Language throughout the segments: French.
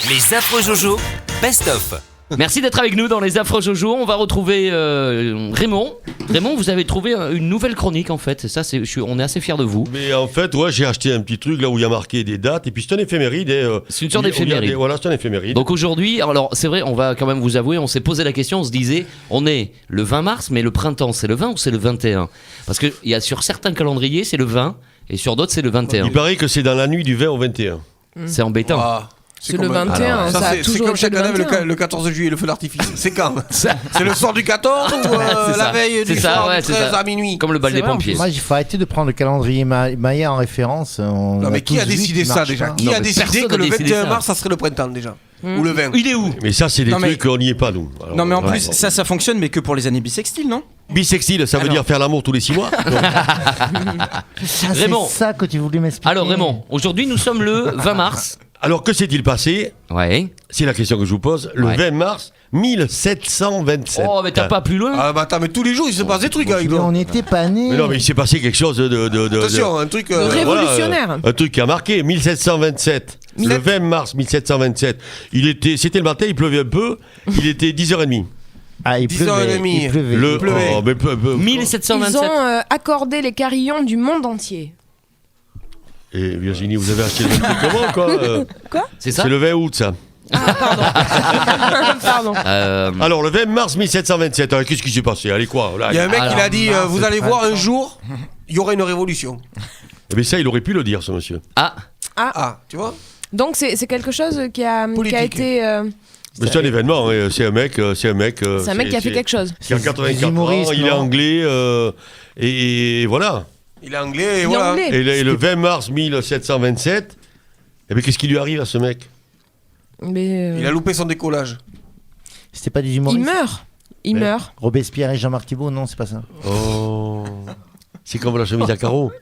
Les affreux Jojo, best-of. Merci d'être avec nous dans les affreux Jojo. On va retrouver Raymond. Raymond, vous avez trouvé une nouvelle chronique en fait. Ça, on est assez fiers de vous. Mais en fait, ouais, j'ai acheté un petit truc là où il y a marqué des dates et puis c'est un éphéméride. C'est une sorte d'éphéméride. Voilà, c'est un éphéméride. Donc aujourd'hui, alors c'est vrai, on va quand même vous avouer, on s'est posé la question, on se disait, on est le 20 mars, mais le printemps, c'est le 20 ou c'est le 21 ? Parce que il y a sur certains calendriers, c'est le 20 et sur d'autres, c'est le 21. Il paraît que c'est dans la nuit du 20 au 21. C'est embêtant. Ah, C'est le 21, Alors, ça a c'est toujours comme été chaque le année 21. le 14 juillet, le feu d'artifice. C'est quand C'est le soir du 14 ou C'est ça. la veille C'est du ça, soir ouais, du c'est 13 ça. à minuit? Comme le bal C'est des vrai, en pompiers. plus. Moi, il faut arrêter de prendre le calendrier Maya en référence. Non, mais qui a décidé ça déjà? Qui Non, a mais décidé personne que a le décidé 21 ça. mars, ça serait le printemps déjà? Ou le 20? Il est où ? Mais ça, c'est des Non, mais- trucs, on n'y est pas nous. Alors, Non mais en ouais. plus ça fonctionne mais que pour les années bissextiles, non? Bisextile, ça veut Alors. dire faire l'amour tous les 6 mois. C'est Raymond. ça que tu voulais m'expliquer. Alors Raymond, aujourd'hui nous sommes le 20 mars. Alors que s'est-il passé? Ouais. C'est la question que je vous pose. Le Ouais. 20 mars 1727. Oh mais t'as pas plus loin. Ah bah attends, mais tous les jours il se passe des trucs avec Mais toi. on n'était pas nés. Mais non, mais il s'est passé quelque chose de Attention, un truc. Révolutionnaire. un truc qui a marqué 1727. Le 20 mars 1727. C'était le matin, il pleuvait un peu. Il était 10h30. Ah, il 10h30. pleuvait. Il pleuvait. Le pleuvait. oh, mais 1727. Ils ont accordé les carillons du monde entier. Et Virginie, vous avez acheté le truc comment quoi C'est ça C'est le 20 août ça. Pardon. Alors le 20 mars 1727. Alors, qu'est-ce qui s'est passé? Allez quoi là, Il y a un mec Alors, qui a dit mars, vous allez c'est voir un printemps. jour, il y aura une révolution. Mais ça, il aurait pu le dire, ce monsieur. Ah, Ah, tu vois? Donc c'est quelque chose qui a Politique. été. Mais c'est un événement. Hein. C'est un mec. C'est un mec qui a fait quelque chose. Qui a C'est 84 des ans. humoristes, Il est non anglais. Et voilà. Il est anglais et Il est voilà. anglais. Et le 20 mars 1727. Eh bien, qu'est-ce qui lui arrive à ce mec? Mais Il a loupé son décollage. C'était pas des il humoristes. meurt. Il Ouais. meurt. Robespierre et Jean-Marc Thibault, non, c'est pas ça. Oh. C'est comme la chemise à carreaux.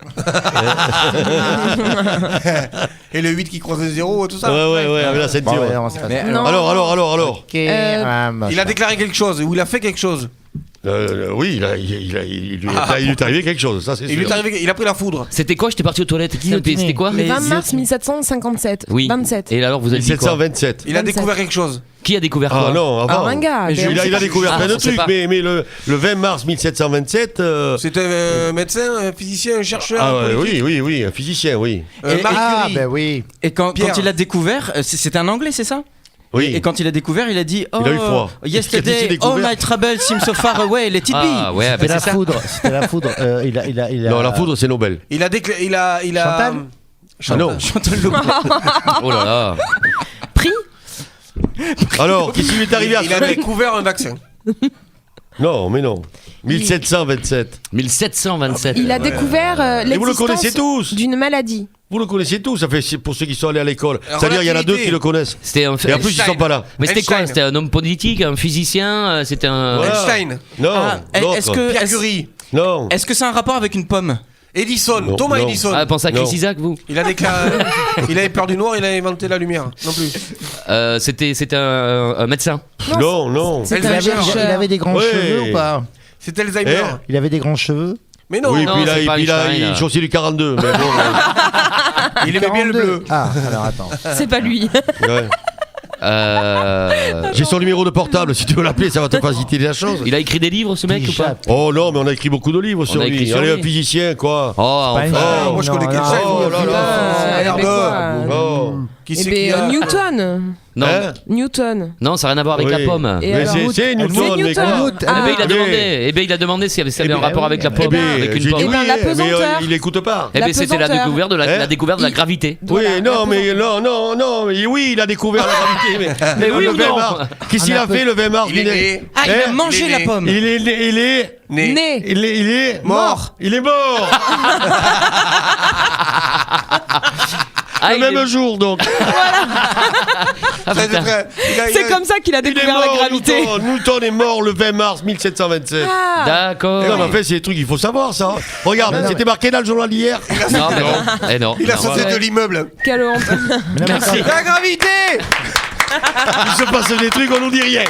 Et le 8 qui croise le 0 et tout ça. Ouais, avec la ceinture. Bon, ouais, on sait pas ça. Non. Alors. Ok. Ah, bah, Il a déclaré quelque chose ou il a fait quelque chose. Oui, il lui est arrivé quelque chose, ça c'est Il lui sûr. est arrivé, il a pris la foudre. c'était quoi? J'étais parti aux toilettes. C'était quoi? Le 20 mars 1757. Oui. 27. Et alors vous avez dit quoi? 1727. Il a 27. découvert quelque chose. Qui a découvert Ah quoi? non, avant. Un gars. Il a découvert plein de on sait trucs, pas. mais le 20 mars 1727. C'était un médecin, un physicien, un chercheur. Ah un politique. oui, un physicien, oui. Marie Ah, Curie. ben oui. Et quand Pierre. il a découvert, c'était un anglais, c'est ça? Oui. Et quand il a découvert, il a dit Il a eu froid. Qu'est-ce yesterday, qu'il a découvert all my troubles seem so far away, let it be. Ah ouais, C'était bah, la c'est ça. foudre. C'était la foudre. Il a. Non, la foudre, c'est Nobel. Il a Chantal Ah non. Chantal Lobby. Oh là là. Pris. Alors, qu'est-ce qui lui est arrivé à Il ce a mec? découvert un vaccin. Non, mais non. 1727. 1727. Il a découvert Et vous le connaissez tous. d'une maladie. Vous le connaissez tous, ça fait c'est pour ceux qui sont allés à l'école. Alors, C'est-à-dire, il y en a deux relativité. qui le connaissent. C'était un. Et en plus, ils sont pas là. Mais c'était quoi? Einstein. C'était un homme politique, un physicien, c'était un. Voilà. Einstein. Non, Ah, est-ce l'autre. que Pierre Curie. Non. est-ce que c'est un rapport avec une pomme? Edison. Non, Thomas non. Edison. Ah, pensez à Chris Non. Isaac, vous? Il a déclaré. Il avait peur du noir, il a inventé la lumière. Non plus. C'était un médecin. Non. C'est Il un avait, chercheur. il avait des grands Ouais. cheveux ou pas? C'était Alzheimer. Il avait des grands cheveux. Mais non, Oui, non, puis c'est pas il Einstein. chaussait du 42. Mais bon, il aimait bien le 42. bleu. Ah, alors attends. C'est pas lui. ouais. Euh, J'ai son numéro de portable, si tu veux l'appeler, ça va te faciliter la chose. Il a écrit des livres, ce mec, ou pas? Oh non, mais on a écrit beaucoup de livres sur a écrit lui. sur Allez, lui. un physicien, quoi. Oh, Pas enfin. Einstein, moi, je connais non, quelqu'un. non, Oh là là. Merde. Oh. Qui Eh c'est ben, qui a... Newton. Non, Hein Newton. non, ça n'a rien à voir avec Oui. la pomme. Et Mais alors, c'est Newton, mais Newton. quoi. Eh ben, il a Ah. demandé. Eh ben, il a demandé s'il y avait un rapport avec la pomme, avec une j'ai pomme. dit Eh ben, oui, la mais pesanteur. il écoute pas. Eh La ben, c'était la pesanteur. découverte de Hein la découverte de la Il- gravité. Voilà, Oui, non, la mais non, mais oui, il a découvert la gravité. Mais oui le ou 20 non? mars. Qu'est-ce qu'il a fait le 20 mars Il est né. Ah, il a Hein mangé il est la né. pomme. Il est Né. Né. Il est Mort. Il est mort. Ah, Le il est- même jour, donc. Ah, Ça, putain. C'est comme ça qu'il a Il est découvert la mort, gravité. Newton est mort le 20 mars 1727. Ah. D'accord. Non, mais en fait, c'est des trucs qu'il faut savoir, ça. Regarde, non, c'était marqué dans le journal d'hier. Non, mais non. Eh non. Il a non. sauté de l'immeuble. Quelle honte. Mais non, mais Merci. La gravité. Il se passe des trucs, on nous dit rien.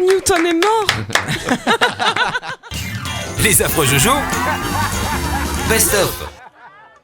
Newton est mort. Les affreux Jojo, best-of.